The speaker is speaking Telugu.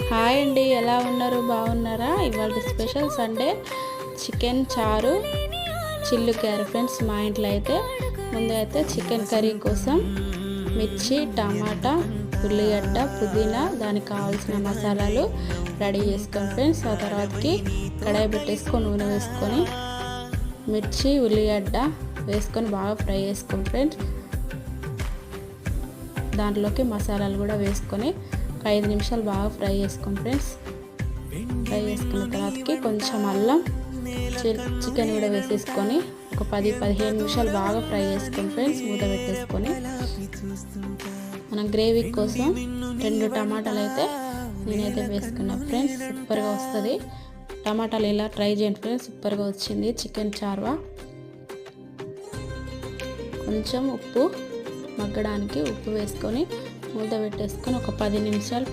హాయ్ అండి, ఎలా ఉన్నారు? బాగున్నారా? ఇవాళ స్పెషల్ సండే చికెన్ చారు చిల్లుకారు ఫ్రెండ్స్. మా ఇంట్లో అయితే ముందైతే చికెన్ కర్రీ కోసం మిర్చి, టమాటా, ఉల్లిగడ్డ, పుదీనా, దానికి కావాల్సిన మసాలాలు రెడీ చేసుకోండి ఫ్రెండ్స్. ఆ తర్వాతకి కడాయి పెట్టేసుకొని నూనె వేసుకొని మిర్చి, ఉల్లిగడ్డ వేసుకొని బాగా ఫ్రై చేసుకోండి ఫ్రెండ్స్. దాంట్లోకి మసాలాలు కూడా వేసుకొని 5 నిమిషాలు బాగా ఫ్రై చేసుకోండి ఫ్రెండ్స్. ఫ్రై చేసుకున్న తర్వాతకి కొంచెం అల్లం, చికెన్ కూడా వేసేసుకొని ఒక 10-15 నిమిషాలు బాగా ఫ్రై చేసుకోండి ఫ్రెండ్స్. మూత పెట్టేసుకొని మనం గ్రేవీ కోసం 2 టమాటాలు అయితే నేనైతే వేసుకున్నా ఫ్రెండ్స్. సూపర్గా వస్తుంది. టమాటాలు ఇలా ట్రై చేయండి ఫ్రెండ్స్, సూపర్గా వచ్చింది చికెన్ చార్వా. కొంచెం ఉప్పు మగ్గడానికి ఉప్పు వేసుకొని మూత పెట్టేసుకొని ఒక 10 నిమిషాలు